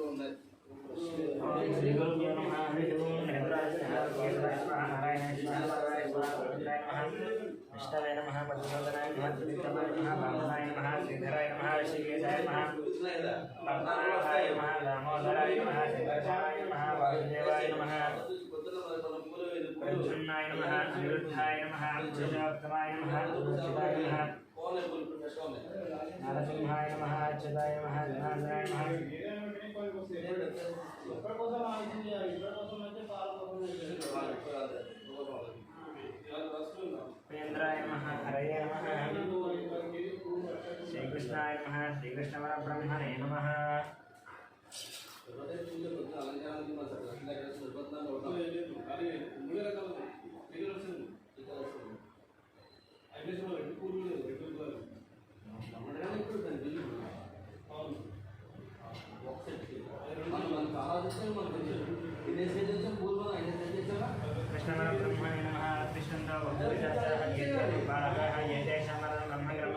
श्री गुरुभ्यो नमः। हरि ओम। विष्णवे नमः। मधुसूदनाय नमः। त्रिविक्रमाय नमः। वामनाय नमः। श्रीधराय नमः। ऋषिकेशाय नमः। पद्मनाभाय नमः। दामोदराय नमः। श्रीधराय नमः। वासुदेवाय नमः। प्रद्युम्नाय नमः। अनिरुद्धाय नमः। पुरुषोत्तमाय नमः। तुलसीदाय नमः। नरसिंहाय नमः। अच्युताय नमः। जनार्दनाय नमः। प्रियंद्राय नमः। हरये नमः। श्रीकृष्णाय नमः। श्रीकृष्णपरब्रह्मणे नमः। कृष्णपरब्रह्मणे नमः। कृष्णन्दो बहुविधाचारः येते बालकाः येतेषां मरणं ब्रह्मक्रम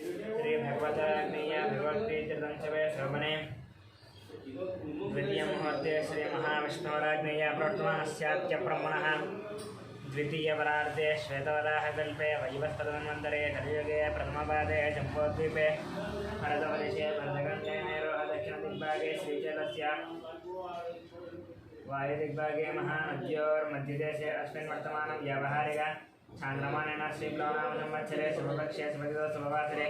श्री भगवताग्नेय भगवती चतुर्दशवे श्रवणे द्वितीय मुहूर्ते श्री महाविष्णुराग्नेय प्रोक्तमानस्याद्य ब्रह्मणः द्वितीयपरार्धे श्वेतवराहकल्पे वैवस्वतन्वन्तरे कलियुगे प्रथमपादे जम्बूद्वीपे भरतवर्षे भरतखण्डे मेरोः दक्षिणदिग्भागे श्रीशैलस्य वायुदिग्भागे महानद्योर्मध्यदेशे अस्मिन् वर्तमानं व्यावहारिक चान्द्रमानेन श्रीप्लवनामसंवत्सरे शुभपक्षे शुभदिवसे शुभवासरे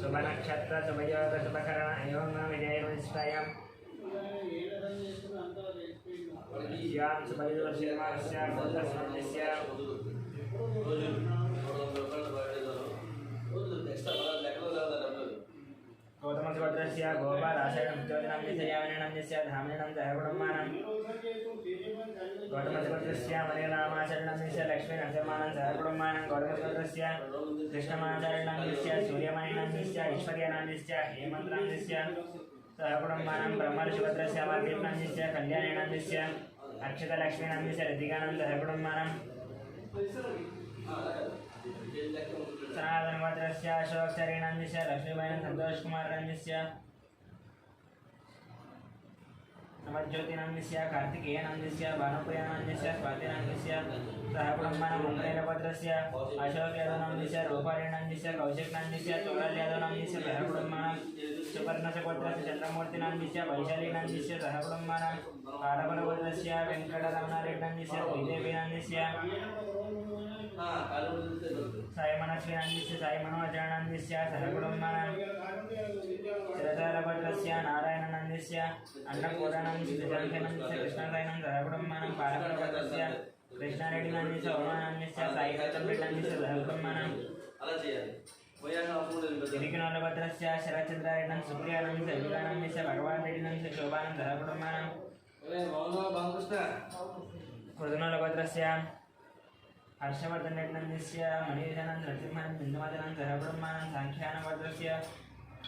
शुभनक्षत्र शुभयोग शुभकरण एवं विजयविशिष्टायां यां शुभदिवसस्य गोत्रस्वस्य गौतमसुभद्रस्य गोपालाशयनमुद्योजनस्य यावनेनस्य धामनेनं सहकुटुम्बानां गौतमसुभद्रस्य मणिनामाचरणस्य लक्ष्मीनरसिंहानं सहकुटुम्बानां गौतमसुभद्रस्य कृष्णमाचरणस्य सूर्यमणिनस्य ऐश्वर्यनस्य हेमन्तनस्य सहकुटुम्बानां ब्रह्मर्षिभद्रस्य अमरदीपनस्य कल्याणेनस्य अक्षतलक्ष्मीनस्य रतिकानं सहकुटुम्बानां सनातनभद्रस्य अशोकचरणस्य लक्ष्मीबाईनं संतोषकुमारस्य नवज्योतिनस्य कार्तिकेयनस्य भानुप्रियनस्य स्वातिनस्य सहकुटुम्बानां मंगलेलभद्रस्य अशोकयादवनस्य रूपालीनस्य कौशिकनस्य चोरल्यादवनस्य सहकुटुम्बानां सुवर्णसगोत्रस्य चन्द्रमूर्तिनस्य वैशालीनस्य सहकुटुम्बानां बालबलभद्रस्य वेङ्कटरमणारेड्डस्य श्रीदेवीनस्य साईमनश्रीनस्य साईमनोचरणस्य सहकुटुम्बानां चिरतालभद्रस्य नारायणनन्दस्य अन्नपूर्णनस्य सुशान्तनस्य कृष्णसायनं सहकुटुम्बानां पालकभद्रस्य कृष्णारेड्डिनस्य ओमानस्य साईकल्परेड्डस्य सहकुटुम्बानां गिरिकिनोलभद्रस्य शरच्चन्द्रारेड्डं सुप्रियानन्दस्य विवेकानन्दस्य भगवान् रेड्डिनस्य शोभानं सहकुटुम्बानां कृष्णोलभद्रस्य हर्षवर्धनरेड्डस्य मणिशनं नरसिंहनं बिन्दुमादनं सहकुटुम्बानां साङ्ख्यानभद्रस्य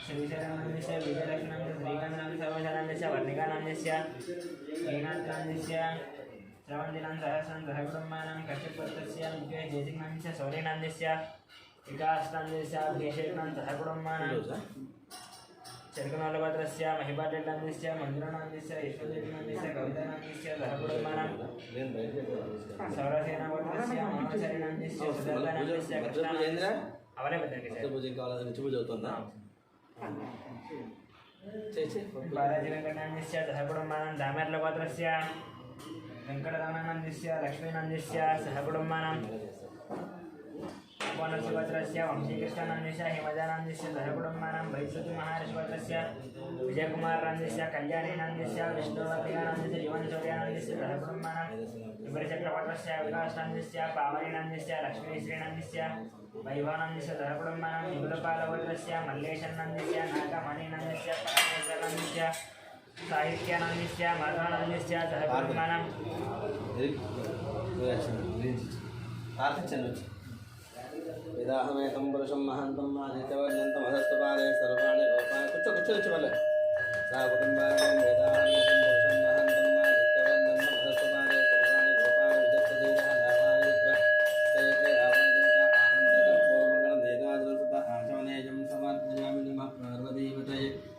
श्रीशरणस्य विजयलक्ष्मणस्य श्रीकान्तनस्य सर्वशरणस्य वर्णिकानन्दस्य श्रीनाथनन्दस्य श्रवणदिनं सहस्रं सहकुटुम्बानां कश्यपस्य जयसिंहस्य सौर्यनन्दस्य विकासनन्दस्य अभिषेकनं सहकुटुम्बानां चरकनोलभद्रस्य महिबारेड्डस्य मन्दिरनन्दस्य ईश्वरदेवनन्दस्य कवितानन्दस्य सहकुटुम्बानां सौरसेनाभद्रस्य मनोचरणन्दस्य सुदर्शनन्दस्य कृष्णानन्दस्य అవలే పెద్దకి పూజ కావాలని నుంచి పూజ అవుతుందా బాలాజీ వెంకటనందस्य सहकुटुम्बानां दामेर्लभद्रस्य वेङ्कटरमणनन्दस्य लक्ष्मीनन्दस्य सहकुटुम्बानां कोनसुभद्रस्य वंशीकृष्णनन्दस्य हिमजानन्दस्य सहकुटुम्बानां वैश्वतिमहार्षिभद्रस्य विजयकुमारनन्दस्य कल्याणीनन्दस्य विष्णुवर्धिकानन्दस्य युवनशौर्यानन्दस्य सहकुटुम्बानां विभरचक्रभद्रस्य विकासनन्दस्य पावनीनन्दस्य लक्ष्मीश्रीनन्दस्य वैभवानन्दस्य सहकुटुम्बानां निगुलपालभद्रस्य मल्लेशनन्दस्य नागमणिनन्दस्य परमेश्वरनन्दस्य साहित्यानन्दस्य माधवानन्दस्य सहकुटुम्बानां वेदाहमेतं पुरुषं महान्तं मानितवर्णन्तं हस्तपादे सर्वाणि गोपान् कुछ कुछ वाले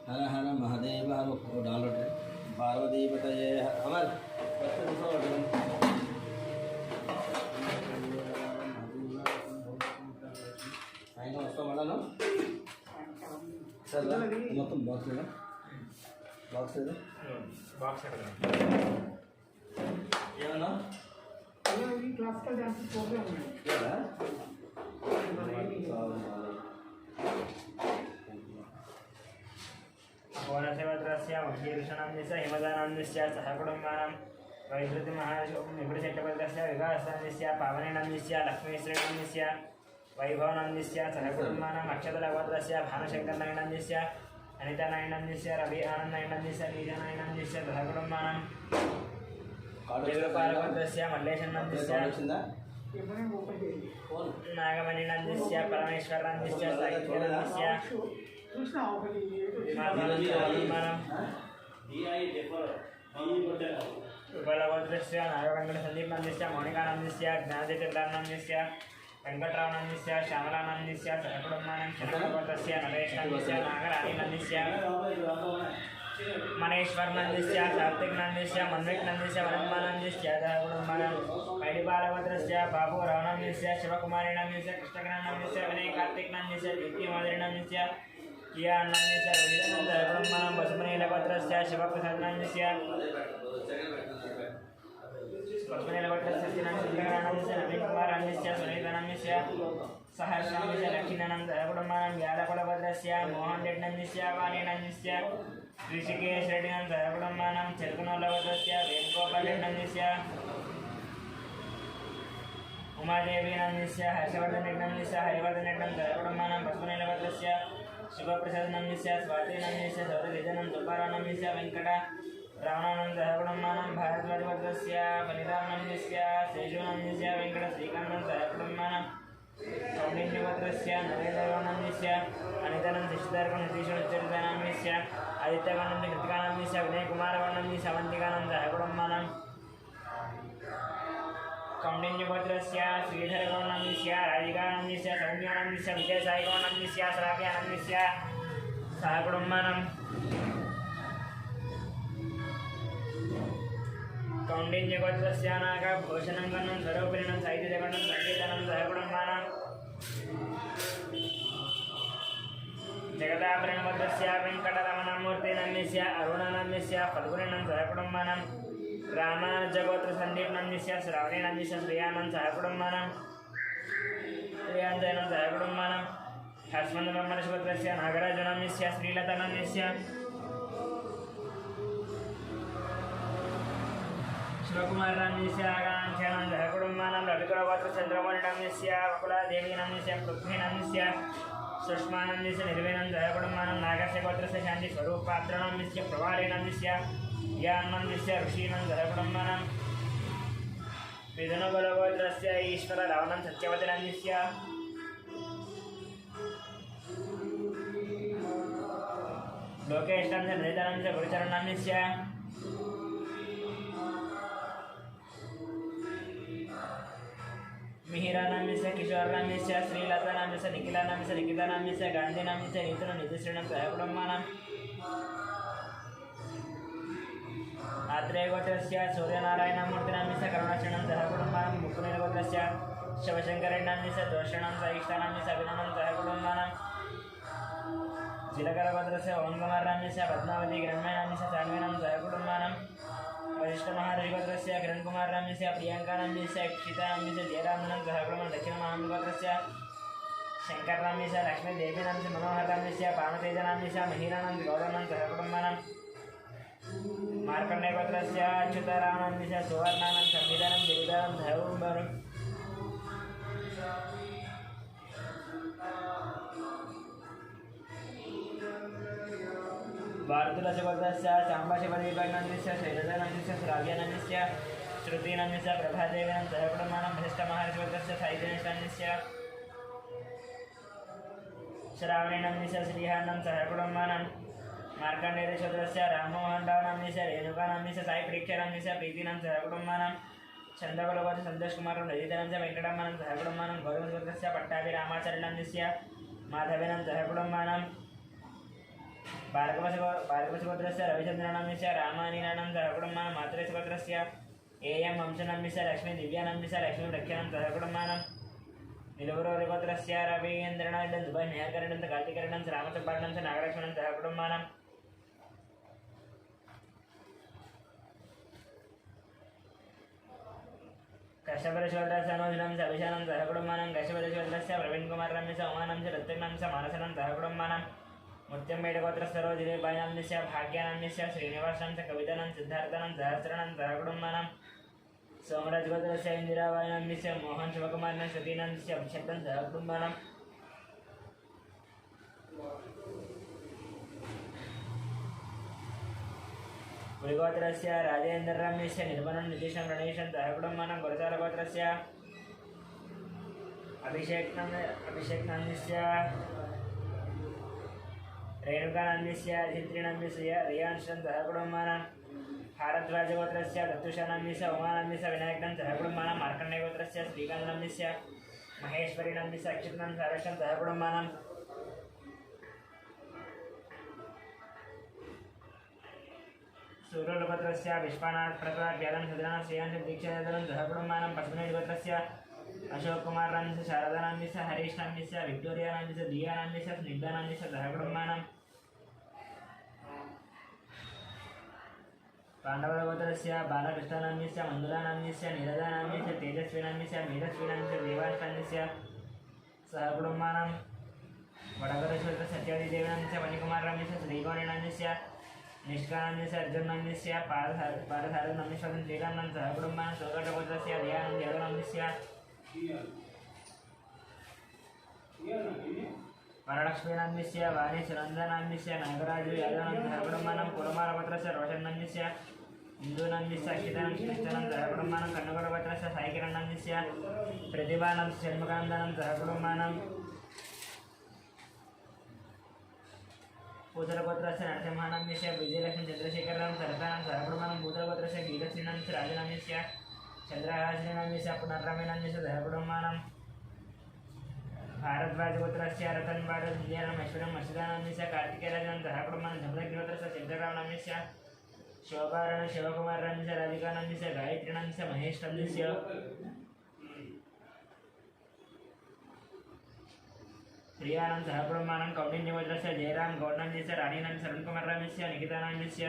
हर हर महादेव हर डालो पार्वतीपतये अमर ఆయన వస్తాం మేడం సార్ మొత్తం బాక్స్ లేదా బాక్స్ లేదా బాక్స్ ఏమన్నా క్లాసికల్ డాన్స్ ప్రోగ్రామ్ अहोरसेवत्रस्य वकीर्षणान्यस्य हिमदानान्यस्य सह कुटुम्बानां वैभृतिमहानिपुणचट्टपत्रस्य विकासान्यस्य पावनेनान्यस्य लक्ष्मीश्रेणान्यस्य वैभवनान्यस्य सह कुटुम्बानाम् अक्षतलगोत्रस्य भानुशङ्करनायणान्यस्य अनितानायणान्यस्य रवि आनन्दनायणान्यस्य नीजनायणान्यस्य सह कुटुम्बानां देवपालगोत्रस्य मल्लेशनान्यस्य नागमणिनान्यस्य परमेश्वरान्यस्य साहित्यनान्यस्य उपलगोत्रस्य नागवेङ्कटसन्दीपनान्यस्य मौनिकानन्दस्य ज्ञानचन्द्रानन्दस्य वेङ्कटरावनान्यस्य श्यामलानन्दस्य सहकुटुम्बानां शनकगोत्रस्य नरेशनान्यस्य नागराणीनन्दस्य मनेश्वरनन्दस्य सात्विकनन्दस्य मन्विकनन्दस्य वनम्मानन्दस्य सहकुटुम्बानां कैडिपालगोत्रस्य बाबूरावनान्यस्य शिवकुमारीनन्दस्य कृष्णकरानन्दस्य विनय कार्तिकनन्दस्य दीप्तिमाधुरीनन्दस्य कियानन्दस्य रविनन्दस्य सहकुटुम्बानां पशुपतिलगोत्रस्य शिवप्रसादनन्दस्य पद्मनीलगोत्रस्य श्रीनन्दस्य नवीनकुमारनन्दस्य सुनीतानन्दस्य सहर्षानन्दस्य लक्ष्मीनन्दस्य सहकुटुम्बानां व्यालकुलगोत्रस्य मोहनरेड्डनन्दस्य वाणीनन्दस्य ऋषिकेश रेड्डिनन्दस्य सहकुटुम्बानां चिरकुनोलगोत्रस्य वेणुगोपालरेड्डनन्दस्य उमादेवीनन्दस्य हर्षवर्धनरेड्डनन्दस्य हरिवर्धनरेड्डनन्दस्य सहकुटुम्बानां पद्मनीलगोत्रस्य शिवप्रसादनन्दस्य स्वातिनन्दस्य सौरविजनं तुकारानन्दस्य वेङ्कट रावणानन्दस्य सहकुटुम्बानां भारद्वाजगोत्रस्य फलितानन्दस्य शेषुनन्दस्य वेङ्कटश्रीकान्तस्य सहकुटुम्बानां कौण्डिन्यगोत्रस्य नरेन्द्रगौनन्दस्य अनितानन्दस्य सिद्धार्थनन्दीश्वरचरितानन्दस्य आदित्यगौनन्दस्य कृतिकानन्दस्य विनयकुमारगौनन्दस्य अवन्तिकानन्दस्य सहकुटुम्बानां कौण्डिन्यगोत्रस्य श्रीधरगौनन्दस्य राधिकानन्दस्य सौम्यानन्दस्य विजयसाईगौनन्दस्य श्राव्यानन्दस्य सहकुटुम्बानां कौण्डिन्यगोत्रस्य नागभूषणं गणं स्वरूपिणं साहित्यजगणं सङ्गीतनं सहकुटुम्बानां जगदाभरणगोत्रस्य वेङ्कटरमणमूर्तिनन्दस्य अरुणनन्दस्य फल्गुनिनं सहकुटुम्बानां रामानुजगोत्रसन्दीपनन्दस्य श्रावणीनन्दस्य श्रेयानं सहकुटुम्बानां श्रेयाञ्जनं सहकुटुम्बानां हर्षमन्दब्रह्मणगोत्रस्य नागराजनन्दस्य श्रीलतानन्दस्य शिवकुमारनन्दस्य आकाङ्क्षानं सहकुटुम्बानां रविकुलगोत्रचन्द्रमौळिनन्दस्य वकुलादेवीनन्दस्य पृथ्वीनन्दस्य सुष्मानन्दस्य निर्वेनं सहकुटुम्बानां नागस्य गोत्रस्य शान्तिस्वरूपपात्रनन्दस्य प्रवालेनन्दस्य यानन्दस्य ऋषीनं सहकुटुम्बानां विधुनकुलगोत्रस्य ईश्वररावणं सत्यवतिनन्दस्य लोकेशनं नृतनन्दस्य गुरुचरणनन्दस्य मिहिरानन्दस्य किशोरनन्दस्य श्रीलतानन्दस्य निखिलानन्दस्य निकितानन्दस्य गान्धीनन्दस्य नीतुननिधिश्रीनं सहकुटुम्बानां आत्रेयगोत्रस्य सूर्यनारायणमूर्तिनन्दस्य करुणाक्षणं सहकुटुम्बानां मुकुनिलगोत्रस्य शिवशङ्करेण्णन्दस्य दोषणं सहिष्ठानन्दस्य अभिनवनं सहकुटुम्बानां जिलकरगोत्रस्य ओंकुमारनन्दस्य पद्मावती ग्रह्मनन्दस्य सान्वीनं सहकुटुम्बानां वरिष्ठमहाराजगोत्रस्य किरणकुमारनन्दस्य प्रियङ्कानन्दस्य क्षितानन्दस्य जयरामनं सहकुटुम्बानां दक्षिणमहागोत्रस्य शङ्करनन्दस्य लक्ष्मीदेवीनन्दस्य मनोहरनन्दस्य पामतेजनन्दस्य महिरानन्दस्य गौरवनं सहकुटुम्बानां मार्कण्डेयगोत्रस्य अच्युतारामनन्दस्य सुवर्णानं संविधानं गिरिधरं सहकुटुम्बानां भारतुलगोत्रस्य चाम्बाशिवदीपनन्दस्य शैलजानन्दस्य श्राव्यानन्दस्य श्रुतिनन्दस्य प्रभादेवीनं सहकुटुम्बानां वसिष्ठमहाराजगोत्रस्य साहित्यनिष्ठानन्दस्य श्रावणीनन्दस्य श्रीहानं सहकुटुम्बानां मार्कण्डेयशूद्रस्य राममोहनरावनाम्नस्य रेणुकानाम्नस्य साईप्रीक्षानाम्नस्य प्रीतीनां सहकुटुम्बानां चन्द्रकुलवती सन्तोषकुमारं रजितनां च वेङ्कटम्मानं सहकुटुम्बानां गौरवसुभद्रस्य पट्टाभिरामाचार्यनाम्नस्य माधवेनां सहकुटुम्बानां भार्गवसुभद्रस्य रविचन्द्रनाम्नस्य रामानीनां सहकुटुम्बानां मातृसुभद्रस्य एयं वंशनाम्नस्य लक्ष्मीदिव्यानाम्नस्य लक्ष्मीरक्षाणां सहकुटुम्बानां निलवरोरिगोत्रस्य रवीन्द्रनाथं दुबै मेहरकरणं च कार्तिकरणं च रामचपालनं च नागलक्ष्मणं सहकुटुम्बानां कश्यपरशोधरस्य अनुजनं च अभिशानं सहकुटुम्बानां कश्यपरशोधरस्य प्रवीणकुमारनाम्नस्य उमानं च रत्नं च मानसनं सहकुटुम्बानां मुत्यम्बेडगोत्रस्य रोजिनीबाईनाम्नस्य भाग्यानाम्नस्य श्रीनिवासनं च कवितानं सिद्धार्थनं सहस्रनं सहकुटुम्बानां सोमराजगोत्रस्य इंदिराबाईनाम्नस्य मोहन शिवकुमारनं श्रुतीनाम्नस्य अभिषेक्तं सहकुटुम्बानां पुलिगोत्रस्य राजेन्द्रनाम्नस्य निर्मलं नितीशं रणेशं सहकुटुम्बानां गुरजालगोत्रस्य अभिषेक्नाम्नस्य रेणुकानाम्नस्य अजित्रीनाम्नस्य रियांशं सहकुटुम्बानां भारद्वाजगोत्रस्य दत्तुषानाम्नस्य उमानाम्नस्य विनायकं सहकुटुम्बानां मार्कण्डेयगोत्रस्य श्रीकान्तनाम्नस्य महेश्वरीनाम्नस्य अक्षितं सारक्षं सहकुटुम्बानां सूर्यगोत्रस्य विश्वनाथ प्रताप यादव सदनं श्रेयांश दीक्षादनं सहकुटुम्बानां पद्मनेशगोत्रस्य अशोककुमारनाम्नस्य शारदानाम्नस्य हरीशनाम्नस्य विक्टोरियानाम्नस्य दियानाम्नस्य स्निग्धानाम्नस्य सहकुटुम्बानां पाण्डवगोत्रस्य बालकृष्णनाम्नस्य मन्दुलानाम्नस्य नीरदानाम्नस्य तेजस्वीनाम्नस्य मेधस्वीनाम्नस्य देवाष्टाम्नस्य सहकुटुम्बानां वडगोत्रस्य सत्यादिदेवनाम्नस्य मणिकुमारनाम्नस्य श्रीगौरीनाम्नस्य निष्कानाम्नस्य अर्जुननाम्नस्य पारसारनाम्नस्य श्रीरामनां सहकुटुम्बानां सोगटगोत्रस्य दयानन्द यादवनाम्नस्य वरलक्ष्मीनाम्नस्य वाणी सुनन्दनाम्नस्य नागराजु यादवनां सहकुटुम्बानां कुलमारगोत्रस्य रोशन्नाम्नस्य हिन्दूनाम्नस्य अक्षितानं कृष्णानं सहकुटुम्बानां कन्नगोत्रस्य साईकिरणनाम्नस्य प्रतिभानां षण्मुखानन्दनं सहकुटुम्बानां पूतलगोत्रस्य नरसिंहानाम्नस्य विजयलक्ष्मी चन्द्रशेखरनां सरकारां सहकुटुम्बानां पूतलगोत्रस्य गीतश्रीनाम्नस्य राजनाम्नस्य चन्द्रहासनाम्नस्य पुनर्रामेनाम्नस्य सहकुटुम्बानां भारद्वाजगोत्रस्य रतनबालदिव्यानाम् ऐश्वर्यं मत्स्यदानाम्नस्य कार्तिकेयराजनां सहकुटुम्बानां जमदग्निगोत्रस्य चन्द्ररामनाम्नस्य शोभाराणं शिवकुमारनाम्नस्य राधिकानाम्नस्य गायत्रीनाम्नस्य महेशनाम्नस्य प्रियानां सहकुटुम्बानां कौण्डिन्यगोत्रस्य जयराम गौडनाम्नस्य राणीनां शरणकुमारनाम्नस्य निकितानाम्नस्य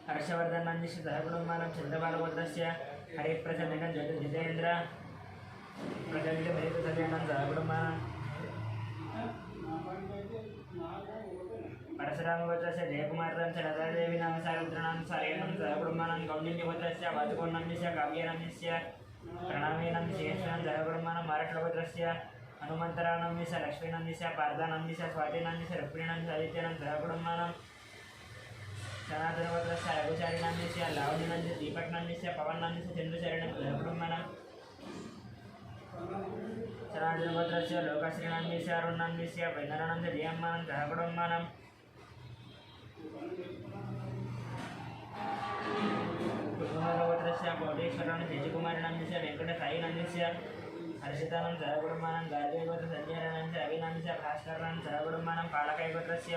हर्षवर्धनाम्नस्य सहकुटुम्बानां चन्द्रबालगोत्रस्य हरिप्रसन्नं जितेन्द्र प्रजलितमेतसल्यानां सहकुटुम्बानां परशुरामगोत्रस्य जयकुमारनां च लतादेवीनां सारुद्राणां सारेणां सहकुटुम्बानां कौण्डिन्यगोत्रस्य वातुकोन्नाम्नस्य काव्यानाम्नस्य प्रणामेनां शेषानां सहकुटुम्बानां महाराष्ट्रगोत्रस्य हनुमन्तरानाम्नस्य लक्ष्मीनाम्नस्य पार्दानाम्नस्य स्वातिनाम्नस्य रुक्मिणीनाम्नस्य आदित्यानां सहकुटुम्बानां सनातनगोत्रस्य रघुचारिनाम्नस्य लावणीनाम्नस्य दीपकनाम्नस्य पवननाम्नस्य चन्द्रचारिणां सहकुटुम्बानां सनातनगोत्रस्य लोकश्रीनाम्नस्य अरुणनाम्नस्य वैनरानाम्नस्य दियम्मानां सहकुटुम्बानां कुसुमगोत्रस्य कोटेश्वरानां तेजकुमारनाम्नस्य वेङ्कटसायीनाम्नस्य हर्षितानां सहकुटुम्बानां गार्गीगोत्रसञ्जयनाम्नस्य रविनाम्नस्य भास्करानां सहकुटुम्बानां पालकैगोत्रस्य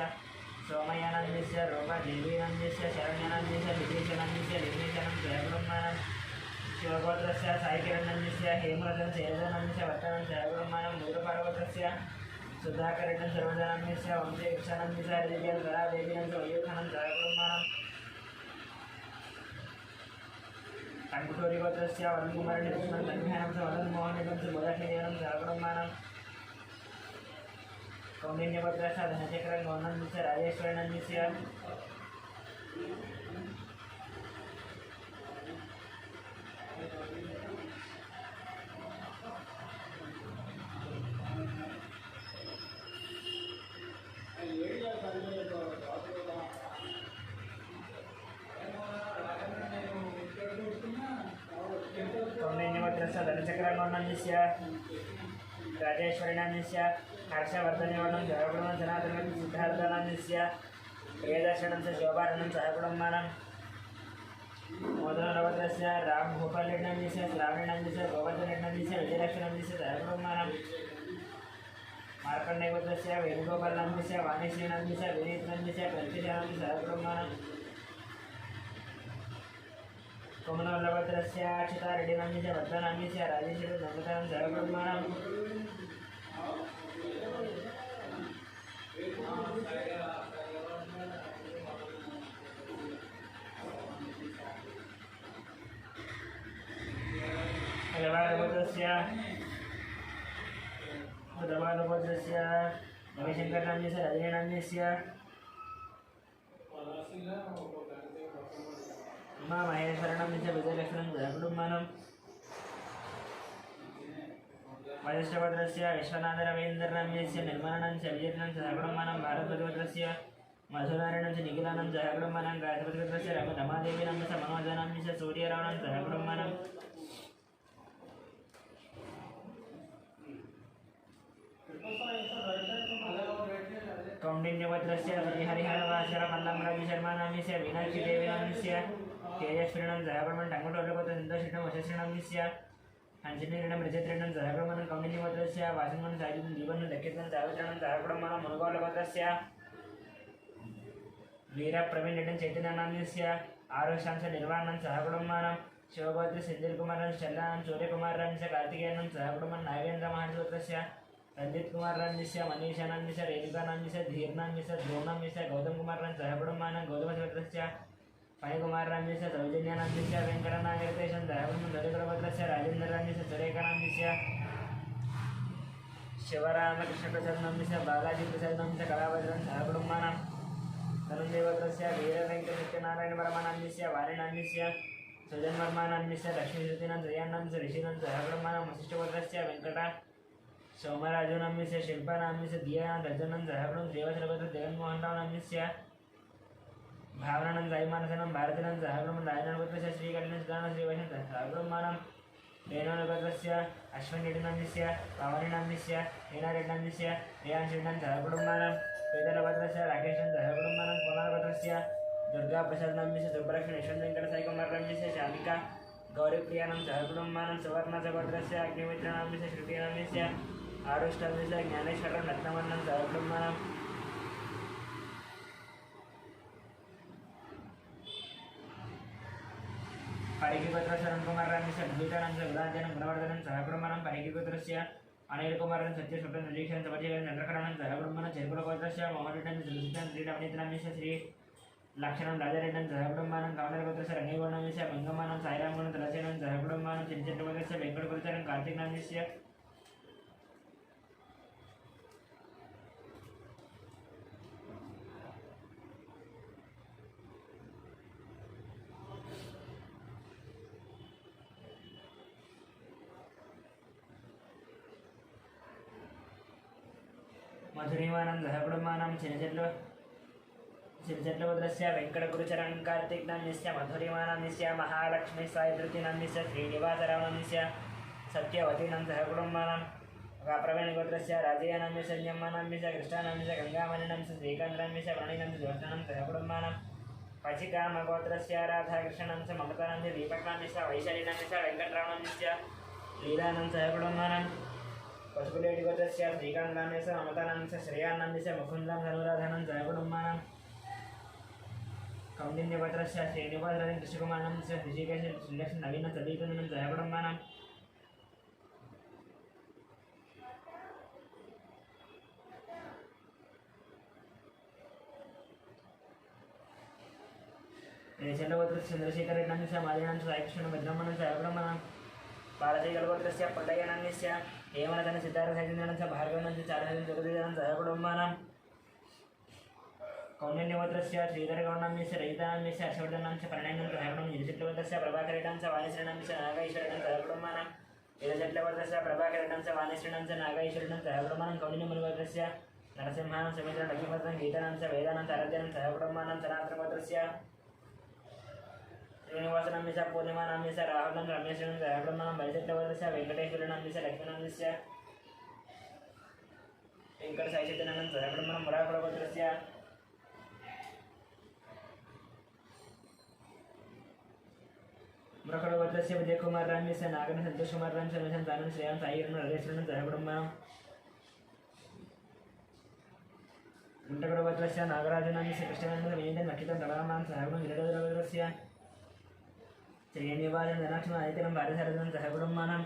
सोमयानाम्नस्य रूपदेवीनाम्नस्य शरण्यानाम्नस्य विदेशनाम्नस्य लिङ्गेशानां सहकुटुम्बानां शिवगोत्रस्य साईकिरणनाम्नस्य हेमरथं सेरजनाम्नस्य वर्तनं सहकुटुम्बानां मूलपार्वतस्य सुधाकरणं सर्वजनाम्नस्य वंशेक्षानाम्नस्य हरिदेव्यां कलादेवीनां च वयोखानं सहकुटुम्बानां कण्ठोरिगोत्रस्य वरुणकुमारनिकृष्णं तन्मयानां च मदनमोहनिकं च बोधक्ष्मीदेवनं सहकुटुम्बानां कौण्डिन्यगोत्रस्य धनचक्रं गौर्णाम्नस्य राजेश्वरीनाम्नस्य कौण्डिन्यगोत्रस्य धनचक्रं गौर्णाम्नस्य राजेश्वरीनाम्नस्य हर्षवर्धनयोनं जयगुणं जनार्दनं सिद्धार्थानन्दस्य प्रियदर्शनं च शोभारणं सहगुणमानं मोदनवद्रस्य राम भूपालनन्दस्य श्रावणनन्दस्य गोवर्धननन्दस्य विजयलक्ष्मणन्दस्य सहगुणमानं मार्कण्डेयवद्रस्य वेणुगोपालनन्दस्य वाणीश्रीनन्दस्य विनीतनन्दस्य प्रतिशानन्दस्य सहगुणमानं कोमनवल्लभद्रस्य अक्षतारेड्डिनन्दस्य वर्धनन्दस्य राजेश्वरी नन्दनं सहगुणमानं उदवादभद्रस्य रविशङ्करनन्दस्य रजनीनन्दस्य उमामहेश्वरनन्दस्य विजयलक्ष्मणं जयकुटुम्बानं वसिष्ठभद्रस्य विश्वनाथरवीन्द्रनन्दस्य निर्मलानन्दस्य विजयनन्दस्य जयकुटुम्बानं भारतभद्रस्य मधुनारायणस्य निखिलानन्दस्य जयकुटुम्बानं गायत्रीभद्रस्य रमादेवीनन्दस्य मनोजनन्दस्य सूर्यरावणं जयकुटुम्बानं कौंडिन्यवद्रस्य श्रीहरिहरवासरमल्लमरविशर्मानन्दस्य मीनाक्षीदेवीनन्दस्य तेजस्विनं जयकुटुम्बानं टङ्गुटोलपत्र सिद्धशिष्टं वशश्रीनन्दस्य हंसनीरणं रजत्रणं जयकुटुम्बानं कौंडिन्यवद्रस्य वासनं सायुधं दीपनं दक्षिणं सावित्रणं जयकुटुम्बानं मुनुगोलपत्रस्य वीरप्रवीणं चैतन्यानन्दस्य आरुषांश निर्वाणं सहकुटुम्बानं शिवभद्र सिद्धिकुमारं शल्लानं सूर्यकुमारं च कार्तिकेयनं सहकुटुम्बानं नागेन्द्रमहाराजस्य रंजित कुमार नंदस्य मनीषा नंदस्य रेणुका नंदस्य धीर नंदस्य ध्रुव नंदस्य गौतम कुमार नंद सहकुटुम्बानं गौतम भद्रस्य फणिकुमार नंदस्य सौजन्य नंदस्य वेंकट नागरतेशं सहकुटुम्बं दरिद्रभद्रस्य राजेंद्र नंदस्य सुरेखा नंदस्य शिवरामकृष्ण प्रसाद नंदस्य बालाजी प्रसाद नंदस्य कलाभद्रं सहकुटुम्बानं धनुदेवभद्रस्य वीर वेंकट सत्यनारायण वर्मा नंदस्य वाणी नंदस्य सुजन वर्मा नंदस्य लक्ष्मी श्रुतिनंद जयानंद ऋषिनंद सहकुटुम्बानं वसिष्ठभद्रस्य वेंकट सोमराजु नम्यस्य शिल्पा नाम्यस्य दियानंद अर्जुनंद सहकुटुम्बं देवश्रभद्र जगन्मोहनराव नम्यस्य भावनानंद जयमानसनं भारतीनंद सहकुटुम्बं राजनभद्रस्य श्रीकलिनं सुदानं श्रीवैष्णव सहकुटुम्बानं रेणुनभद्रस्य अश्वनीडिनन्दस्य पवनीनन्दस्य हीनारेड्डनन्दस्य रियान्शीनंद सहकुटुम्बानं वेदनभद्रस्य राकेशनं सहकुटुम्बानं कोणालभद्रस्य दुर्गा प्रसाद नम्यस्य सुब्रलक्ष्मी यशवंत वेंकट साईकुमार नम्यस्य शामिका गौरीप्रियानं सहकुटुम्बानं सुवर्णभद्रस्य अग्निमित्रनम्यस्य श्रुतिनम्यस्य आरुष्टनन्दस्य ज्ञानेश्वरं रत्नवर्णं सहकुटुम्बानं परिकीपुत्रस्य रंकुमार नम्यस्य भूतानंद गुणार्जनं गुणवर्धनं सहकुटुम्बानं परिकीपुत्रस्य अनिल कुमारन सत्यशुभ्रन निरीक्षण समर्जन चंद्रकरणं सहकुटुम्बानं चेरकुलगोत्रस्य मोहनरेड्डन सुलसितन श्रीरमणीतनम्यस्य श्री लक्षणं राजारेड्डन सहकुटुम्बानं कवनरगोत्रस्य रणीवर्णनम्यस्य मंगमानं साईरामगुणं तुलसीनं सहकुटुम्बानं चिंचट्टगोत्रस्य वेंकटगुरुचरं कार्तिकनम्यस्य मधुरीमानं सहकुटुम्बानं चिरचट्लवद्रस्य वेंकटगुरुचरं कार्तिकनम्यस्य मधुरीमानन्दस्य महालक्ष्मी साईधृतिनन्दस्य श्रीनिवासरावनन्दस्य सत्यवतीनं सहकुटुम्बानं प्रवीणगोत्रस्य राजयानन्दस्य संयमानन्दस्य कृष्णानन्दस्य गंगामणिनन्दस्य श्रीकान्तनन्दस्य प्रणीनन्दस्य ज्योत्सनं सहकुटुम्बानं पचिकामगोत्रस्य राधाकृष्णनन्दस्य ममतानन्दस्य दीपकानन्दस्य वैशालीनन्दस्य वेंकटरावनन्दस्य लीलानन्दस्य सहकुटुम्बानं पशुकुलेटिगोत्रस्य श्रीकान्तनन्दस्य ममतानन्दस्य श्रेयानन्दस्य मुकुन्दं धनुराधनं सहकुटुम्बानं कौंडिन्यभद्रस्य श्रीनिवासराजं कृष्णकुमारनन्दस्य ऋषिकेश श्रीलक्ष्मी नवीन सदीपनं सहकुटुम्बानं रेशलगोत्रस्य चंद्रशेखरनन्दस्य मालिनन्दस्य साईकृष्ण भद्रमणं सहकुटुम्बानं बालशेखरगोत्रस्य पड्डयनन्दस्य हेमनदन सिद्धार्थसैजनन्दस्य भार्गवनन्दस्य चारहरिं जगदीजनं सहकुटुम्बानं कौंडिन्यगोत्रस्य श्रीधरगौडनन्दस्य रहितानन्दस्य हर्षवर्धनन्दस्य प्रणयनन्दस्य सहकुटुम्बं यजचट्लवद्रस्य प्रभाकरेड्डनस्य वाणीश्रीनन्दस्य नागैश्वरनं सहकुटुम्बानं यजचट्लवद्रस्य प्रभाकरेड्डनस्य वाणीश्रीनन्दस्य नागैश्वरनं सहकुटुम्बानं कौंडिन्यमुनिगोत्रस्य नरसिंहानं समेतं लक्ष्मीभद्रं गीतानन्दस्य वेदानन्द आराध्यनं सहकुटुम्बानं सनातनगोत्रस्य श्रीनिवासनन्दस्य पूर्णिमानन्दस्य राहुलं रमेशनं सहकुटुम्बानं बलिचट्लवद्रस्य वेंकटेश्वरनन्दस्य लक्ष्मीनन्दस्य वेंकट साई चैतन्यानंद सहकुटुम्बं मुराकुलगोत्रस्य मुराकुलगोत्रस्य विजयकुमारराम्यस्य नागन सन्तोषकुमारराम्यस्य अनुसन्धानं श्रेयां साईरं नरेश्वरं सहकुटुम्बं गुण्टकुलगोत्रस्य नागराजनाम्यस्य कृष्णवेङ्कट विनीतं नक्षितं रमानां सहकुटुम्बं गिरिडोदरगोत्रस्य श्रीनिवासन धनाक्षम आदित्यनं भारतसारथं सहकुटुम्बानां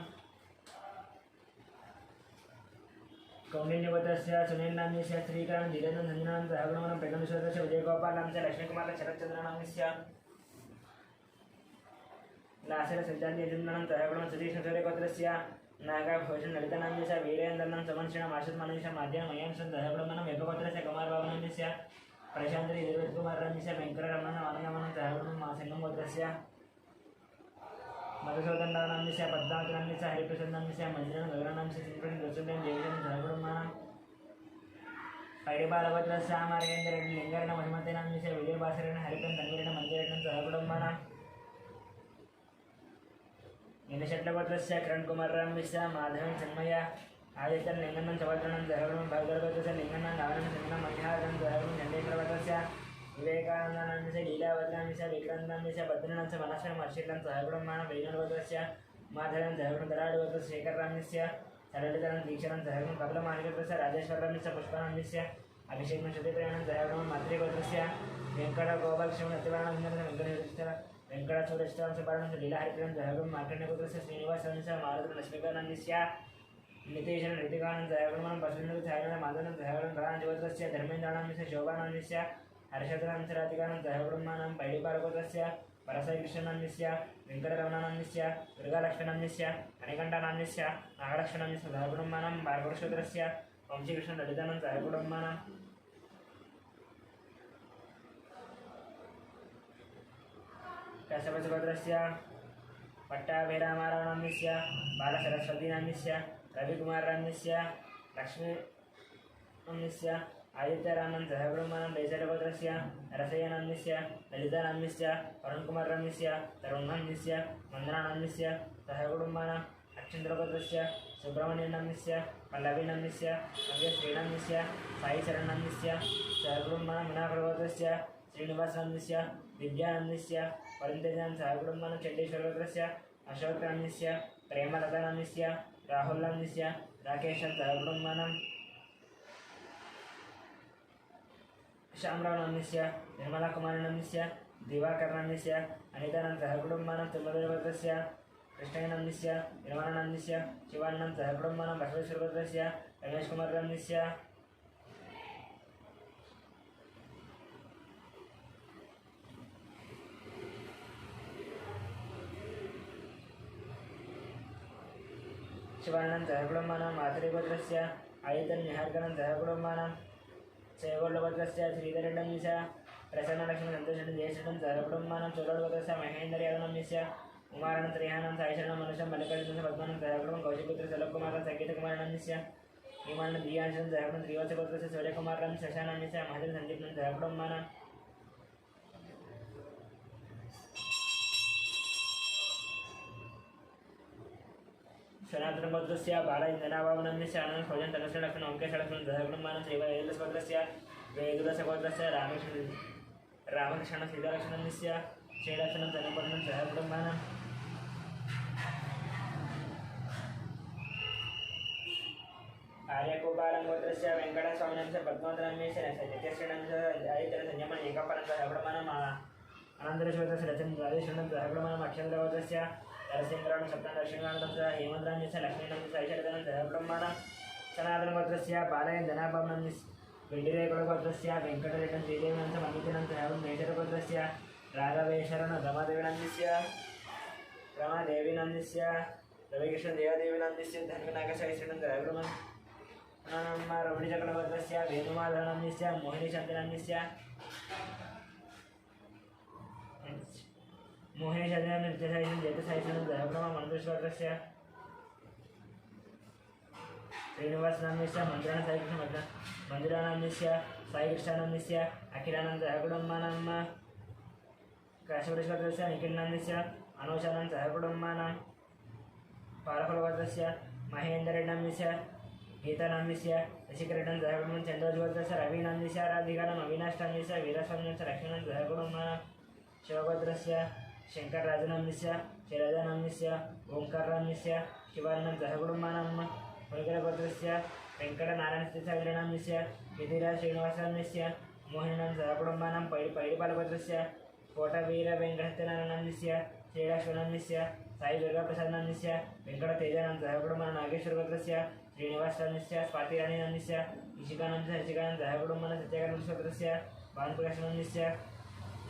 कौंडिन्यगोत्रस्य सुनीलनाम्यस्य श्रीकरं धीरेन्द्रं सञ्जनानं सहकुटुम्बानां प्रगमविश्वस्य विजयगोपालनाम्यस्य लक्ष्मीकुमारः शरच्चन्द्रनाम्यस्य नासिरसिद्धान्तियजन्मनं सहकुटुम्बं सतीशसूर्यगोत्रस्य नागाभूषण ललितनाम्यस्य वीरेन्द्रनं समर्षणम् आशुत्मानस्य माध्यमं मयांशं सहकुटुम्बानां वेपगोत्रस्य कुमारबाबुनाम्यस्य प्रशान्तरि दिलीपकुमारनाम्यस्य वेङ्कटरमणम् आनन्दमनं सहकुटुम्बं सिंहगोत्रस्य मधुसूदननाम्यस्य पद्मावतीनाम्यस्य हरिप्रसादनाम्यस्य मञ्जुरं गगननाम्यस्य सिंहं दोषुदेव देवीजनं सहकुटुम्बानां पैडिबालगोत्रस्य आमार्येन्द्रेण लिङ्गरेण महिमतेनाम्यस्य विजयभास्करेण हरिप्रं तन्वीरेण मञ्जुरेण सहकुटुम्बानां निलशट्लगोत्रस्य किरणकुमारराम्यस्य माधवेन चिन्मय आदित्यं लिङ्गनं सवत्रणं सहकुटुम्बं भार्गवगोत्रस्य लिङ्गनं गावनं सिंहं मह्यादं सहकुटुम्बं चण्डीश्वरगोत्रस्य विवेकानन्दनाम्यस्य लीलावतनाम्यस्य विक्रान्तनाम्यस्य भद्रनाथस्य मनस्वरं हर्षितं सहकुटुम्बानां वैनोदगोत्रस्य माधवेन सहकुटुम्बं कराडगोत्रस्य शेखरराम्यस्य सरलितनं दीक्षणं सहकुटुम्बं कपिलमाणिकगोत्रस्य राजेश्वरराम्यस्य पुष्पनाम्यस्य अभिषेकं श्रुतिप्रेरणं सहकुटुम्बं मातृगोत्रस्य वेङ्कटगोपालक्ष्मणतिवारणं वेङ्कटेश्वरस्य वेङ्कटसूरेश्वरंशपारणं लीलाहरिप्रियं सहकुटुम्बं मार्कण्डगोत्रस्य श्रीनिवासनाम्यस्य मारुतलक्ष्मीकानन्दस्य नितेशनं ऋतिकानन्दं सहकुटुम्बं पशुपतिनाथं साईनाथं माधवनं सहकुटुम्बं राजगोत्रस्य धर्मेन्द्राणाम्यस्य शोभानाम्यस्य हर्षदनाम्यस्य राधिकानं सहकुटुम्बानां पैडिपालगोत्रस्य परसाईकृष्णनाम्यस्य वेङ्कटरमणानाम्यस्य दुर्गालक्ष्मीनाम्यस्य मणिकण्ठानाम्यस्य नागलक्ष्मीनाम्यस्य सहकुटुम्बानां भार्गवक्षेत्रस्य वंशीकृष्णललितानं सहकुटुम्बानां कश्यपगोत्रस्य पट्टाभिरामारावणाम्यस्य बालसरस्वतीनाम्यस्य रविकुमारराम्यस्य लक्ष्मीनाम्यस्य आदित्यरामन् सहकुटुम्बानां बेसरगोत्रस्य रसयनाम्यस्य ललितानाम्यस्य वरुणकुमारराम्यस्य तरुणनाम्यस्य वन्दनानाम्यस्य सहकुटुम्बानां अक्षेन्द्रगोत्रस्य सुब्रह्मण्यनाम्यस्य पल्लवीनाम्यस्य नव्यश्रीनाम्यस्य साईशरणनाम्यस्य सहकुटुम्बानां मीनाकुलगोत्रस्य श्रीनिवासनाम्यस्य दिव्यानाम्यस्य वरुणतेजानं सहकुटुम्बानां चण्डीश्वरगोत्रस्य अशोकनाम्यस्य प्रेमलतानाम्यस्य राहुलनाम्यस्य राकेशं सहकुटुम्बानां श्यामरावनाम्यस्य निर्मलाकुमारनाम्यस्य दिवाकरनाम्यस्य अनितानं सहकुटुम्बानां तुङ्गधरगोत्रस्य कृष्णनाम्यस्य निर्मलानाम्यस्य शिवाननं सहकुटुम्बानां बसवेश्वरगोत्रस्य रमेशकुमारनाम्यस्य शिवाननं सहकुटुम्बानां मातृगोत्रस्य आदित्यं निहारकनं सहकुटुम्बानां चैवोल्लगोत्रस्य श्रीधरनाम्यस्य प्रसन्नलक्ष्मीसन्तोषं जयश्रीनं सहकुटुम्बानां चोलोडगोत्रस्य महेन्द्रयादनाम्यस्य कुमारानं त्रिहानं साईशरणं मनुष्यं मल्लिकार्जुनस्य पद्मानं सहकुटुम्बं कौशिकपुत्रस्य लोककुमारं संगीतकुमारनाम्यस्य हिमानं दियाशं सहकुटुम्बं त्रिवत्सगोत्रस्य सूर्यकुमारं शशानाम्यस्य महदेव सन्दीपनं सहकुटुम्बानां सनातनगोत्रस्य बालइन्द्रनाभावनाम्यस्य आनन्दं भोजन तलक्षणलक्ष्मण ओंकेशलक्ष्मण सहकुटुम्बानां श्रीवेदसगोत्रस्य वेदुरसगोत्रस्य रामकृष्ण सीतालक्ष्मणस्य श्रीलक्ष्मणं तनपठनं सहकुटुम्बानां आर्यगोपालगोत्रस्य वेङ्कटस्वामिनाम्यस्य पद्मावतीनाम्यस्य नित्यश्रीनाम्यस्य आदित्यनं संयमनं एकपालं सहकुटुम्बानां अनन्तरश्वरस्य रचनं राजेश्वरनं सहकुटुम्बानां अक्षेन्द्रगोत्रस्य नरसिंहरावण सप्तम लक्ष्मीकान्तस्य हेमन्द्रान्यस्य लक्ष्मीनाम्यस्य ऐश्वर्यधनं सहकुटुम्बानां सनातनगोत्रस्य बालयन्दनाभावनाम्यस्य वेडिरेकुलगोत्रस्य वेङ्कटरेड्डं श्रीदेवीनां मन्दिरं सहकुटुम्बं मेषरगोत्रस्य राघवेश्वरनं रमादेवीनाम्यस्य रविकृष्णदेवदेवीनाम्यस्य धन्वनागशैश्वर्यं सहकुटुम्बं रमणीचक्रगोत्रस्य वेणुमाधवनाम्यस्य मोहिनीशान्तिनाम्यस्य मोहिनीशान्तिनां नित्यसायिनं जयतसायिनं सहकुटुम्बं मन्त्रेश्वरस्य श्रीनिवासनाम्यस्य मन्दिरानाम्यस्य साईकृष्णानाम्यस्य अखिलानन्द सहकुटुम्बानां काशीपुरेश्वरस्य निखिलनाम्यस्य अनुषानं सहकुटुम्बानां पालकुलगोत्रस्य महेन्द्रनाम्यस्य गीतानाम्यस्य शशिकरणं सहगुणं चन्द्रज्योतिषस्य रविनाम्यस्य राधिकानम् अविनाष्टाम्यस्य वीरस्वाम्यस्य लक्ष्मणं सहगुणं शिवभद्रस्य शङ्करराजनाम्यस्य शैलजानाम्यस्य ओङ्कारनाम्यस्य शिवानन्दं सहगुणमानं मुनिकरभद्रस्य वेङ्कटनारायणस्य वीरनाम्यस्य विधिराज श्रीनिवासान्यस्य मोहिनीनां सहकुटुम्बानां पैडिपालभद्रस्य कोटवीरवेङ्कटसत्यनारायणान्यस्य श्रीलक्ष्मणान्यस्य साई दुर्गाप्रसादनान्यस्य वेङ्कटतेजानां सहकुटुम्बानां नागेश्वरभद्रस्य श्रीनिवासान्यस्य स्वातिराणीनान्यस्य ऋषिकानन्दस्य ऋषिकानन्द सहकुटुम्बानां सत्यकानन्दस्य भानुप्रकाशनान्यस्य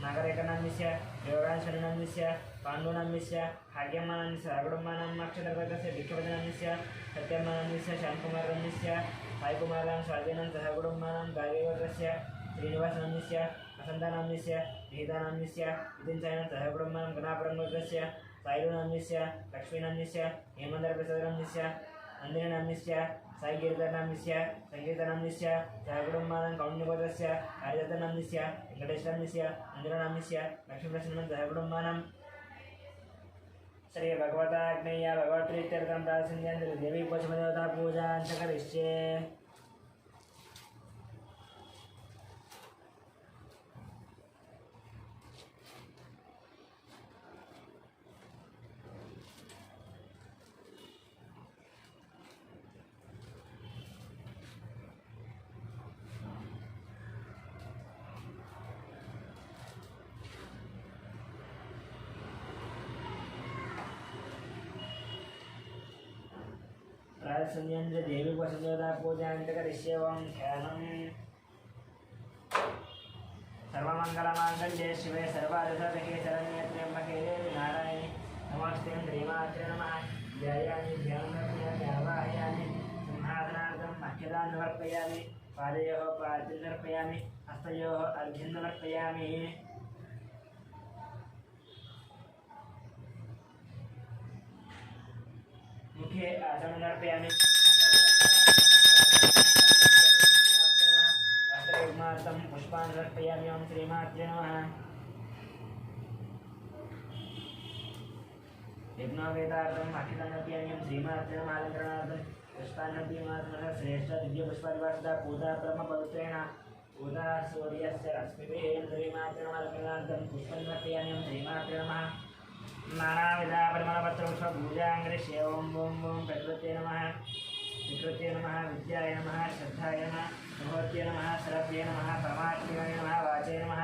नागरेकनान्यस्य देवराजशरणनान्यस्य पाण्डुनान्यस्य भाग्यमानान्यस्य सहकुटुम्बानां अक्षरभद्रस्य भिक्षुपदनान्यस्य सत्यम्मानान्यस्य श्यामकुमारनान्यस्य साईकुमारां स्वाधीनां सहकुटुम्बानां गार्गीवर्गस्य श्रीनिवासनान्यस्य वसन्तानान्यस्य विहितानान्यस्य विधिञ्चायनं सहकुटुम्बानां गणापुरङ्गस्य साईरुनान्यस्य लक्ष्मीनान्यस्य हेमन्दरप्रसादनान्यस्य नन्दिनीनान्यस्य साईगिरिधरनान्यस्य सङ्गीतनान्यस्य सहकुटुम्बानां कौण्यवर्गस्य हरिदत्तनान्यस्य वेङ्कटेशनान्यस्य मन्दिरनान्यस्य लक्ष्मीप्रसन्नं सहकुटुम्बानां श्री भगवताग्नेय भगवत्प्रीत्यर्थं प्रार्थयन्ति देवी पशुपदेवता पूजां च करिष्ये प्रार्थयन्ति देवी पशुपदेवता पूजां च करिष्ये ओं ध्यानम् सर्वमङ्गलमाङ्गल्ये शिवे सर्वार्थसाधके शरण्ये त्र्यम्बके देवी नारायणे नमस्ते श्रीमात्रे नमः ध्यायामि ध्यानमर्पयामि आवाहयामि सिंहासनार्थं मह्यदां समर्पयामि पादयोः पाद्यं समर्पयामि हस्तयोः अर्घ्यं समर्पयामि मुखे आसनं समर्पयामि वस्त्रयुग्मार्थं पुष्पान् समर्पयामि ओं श्रीमात्रे नमः यज्ञोपेतार्थं अखिलं समर्पयामि ओं श्रीमात्रे नमः अलङ्करणार्थं पुष्पान् समर्पयामि श्रेष्ठ दिव्यपुष्पादिवासदा पूजा ब्रह्मपवित्रेण पूजा सूर्यस्य रश्मिभिः श्रीमात्रे नमः अलङ्करणार्थं पुष्पं समर्पयामि ओं श्रीमात्रे नमः नानाविधा परिमलपत्रपुष्पपूजाङ्गरिष्ये ओं ओं प्रकृते नमः विकृते नमः विद्याय नमः श्रद्धाय नमः भगवत्यै नमः सरस्वत्यै नमः परमात्मने नमः वाचे नमः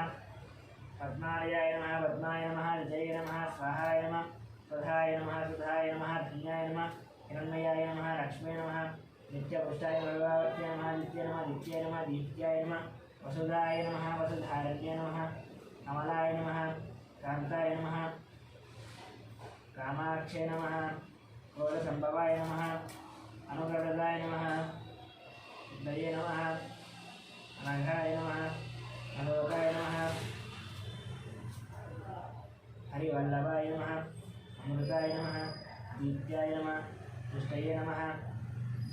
पद्मालयाय नमः पद्माय नमः विजये नमः स्वाहाय नमः स्वधाय नमः सुधाय नमः धन्याय नमः हिरण्मयाय नमः लक्ष्मी नमः नित्यपुष्टाय भगवत्यै नमः नित्य नमः दित्याय नमः दीप्त्याय नमः वसुधाय नमः वसुधारण्ये नमः कमलाय नमः कान्ताय नमः कामाक्षे नमः क्रोधसम्भवाय नमः अनुग्रहदाय नमः दये नमः अनघाय नमः अलोकाय नमः हरिवल्लभाय नमः अमृताय नमः दीप्त्याय नमः दुष्टये नमः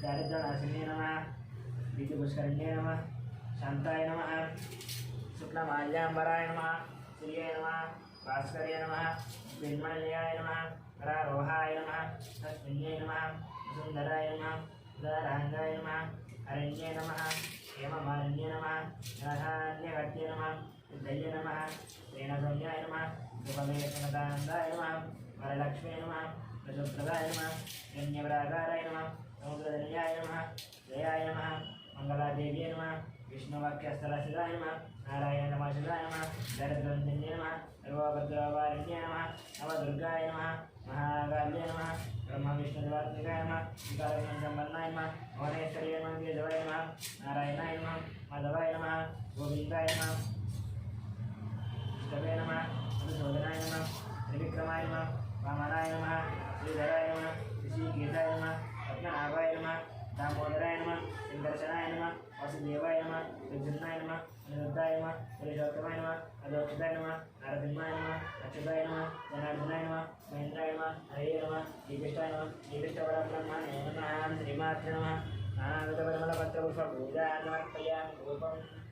दारिद्र्यनाशिन्ये नमः भीतिपुष्करण्ये नमः शान्ताय नमः शुक्लमाल्याम्बराय नमः श्रिये नमः भास्कर्ये नमः बिन्मल्याय नमः करारोहाय नमः तस्मिन्ये नमः वसुन्धराय नमः उदाराङ्गाय नमः अरण्ये नमः हेममारण्ये नमः जलधान्यघट्ये नमः विद्ये नमः श्रेणसौम्याय नमः सुखमेशनदानन्दाय नमः वरलक्ष्मे नमः प्रजोप्रदाय नमः हिरण्यवराकाराय नमः समुद्रधन्याय नमः जयाय नमः मङ्गलादेव्ये नमः विष्णुवाक्यस्थलसिदाय नमः नारायणनमः नमः दरिद्रन्दिन्ये नमः सर्वभद्रवारिण्ये नमः नवदुर्गाय नमः महाकाल्ये नमः ब्रह्मविष्णुदेवात्मिकाय नमः विकारसम्पन्नाय नमः भुवनेश्वर्ये नमः केशवाय नमः नारायणाय नमः माधवाय नमः गोविन्दाय नमः विष्णवे नमः मधुसूदनाय नमः त्रिविक्रमाय नमः वामनाय नमः श्रीधराय नमः ऋषिकेशाय नमः पद्मनाभाय नमः दामोदराय नमः शङ्करशनाय नमः वासुदेवाय नमः प्रद्युम्नाय नमः अनिरुद्धाय नमः पुरुषोत्तमाय नमः अदोक्षिताय नमः नारसिंहाय नमः अच्युताय नमः जनार्दनाय नमः महेन्द्राय नमः हरये नमः श्रीकृष्णाय नमः श्रीकृष्णपरब्रह्मणे नमः श्रीमात्रे नमः नानाविधपरिमलपत्रपुष्पपूजां समर्पयामि धूपम्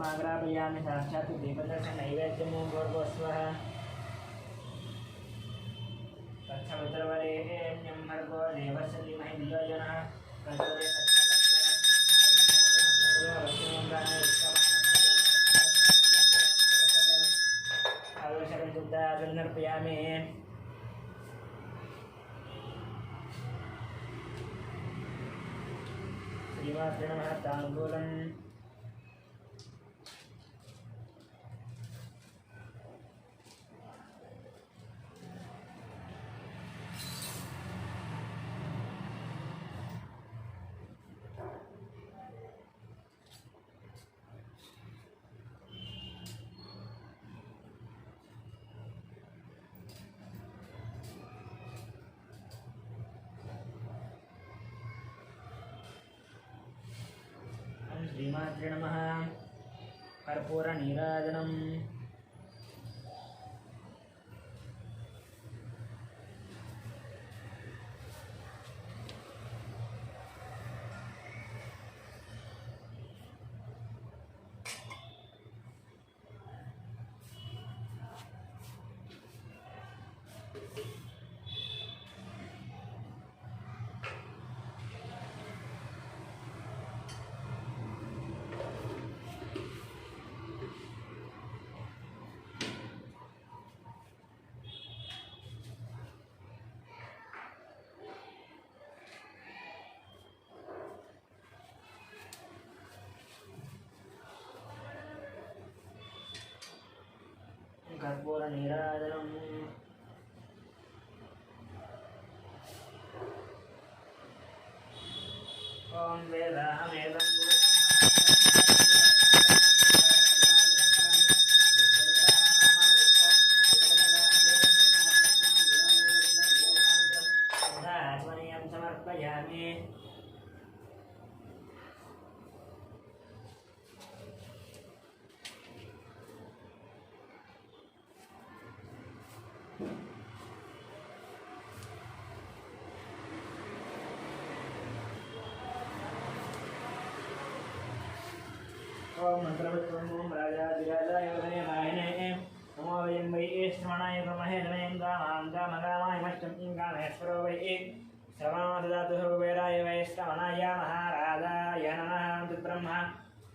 धूपमाग्रापयामि साक्षात् दीपदर्शन नैवेद्यमो भूर्भुवस्वः तत्सवितुर्वरेण्यं भर्गो देवस्य धीमहि धियो यो नः प्रचोदयात्। समर्पयामि। श्रीमात्रे नमः। ताम्बूलम् श्रीमात्रे नमः। कर्पूरनीराजनम् ॐ वेदाहमेदं समर्पयामि। ओम मंत्रवत्वं राजाधिराजाय वदनेनायने नमो वयं वै श्रवणाय ब्रह्महे नमः गामाय मष्टं गामेश्वरो वै श्रवणो ददातु वेदाय वै श्रवणाय महाराजाय नमः तद्ब्रह्म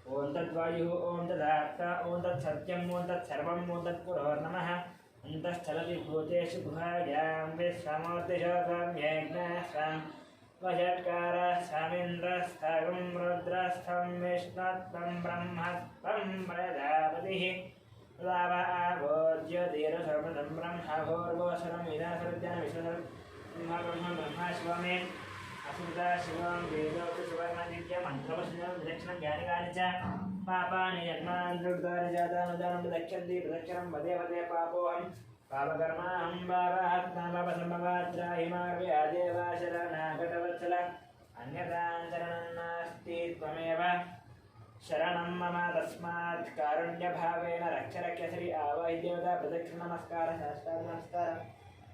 ओं तद्वायुः ओं तदात्त ओं तत्सत्यं ओं तत्सर्वं ओं तत्पुरोर्नमः अन्तश्चलति भूतेषु गुहायां विश्वमूर्तिशोकम्यज्ञस्वं वषट्कारः स्वामीन्द्रस्थं रुद्रस्थं विष्णुत्वं ब्रह्मत्वं प्रजापतिः लाभाभोज्योतिरसर्वतं ब्रह्मभोर्वोऽसुरं विदासरुद्यान विश्वब्रह्म ब्रह्मा शिवमे असुता शिवं वेदोक्ति सुवर्णदिव्य मन्त्रवशनं विलक्षणं ज्ञानिकानि च पापानि जन्मान् दुर्गानि जातानुदानं प्रदक्षन्ति प्रदक्षिणं वदे वदे पापोऽहं पापकर्माहं पापात्मा पापसम्भवात्राहिमार्वे आदेवा शरणागतवत्सल अन्यथां शरणं नास्ति त्वमेव शरणं मम तस्मात् कारुण्यभावेन रक्ष रक्षसरि आवाहि देवता प्रदक्षिणनमस्कार शास्त्रानमस्कार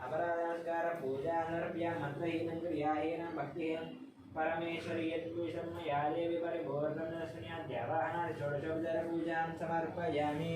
अपराधनमस्कार पूजा नर्प्य मन्त्रहीनं क्रियाहीनं भक्तिहीनं परमेश्वरी यद्विषं मया देवी परिपूर्णं दर्शनीयाद्यावाहनादि षोडशोपचारपूजां समर्पयामि।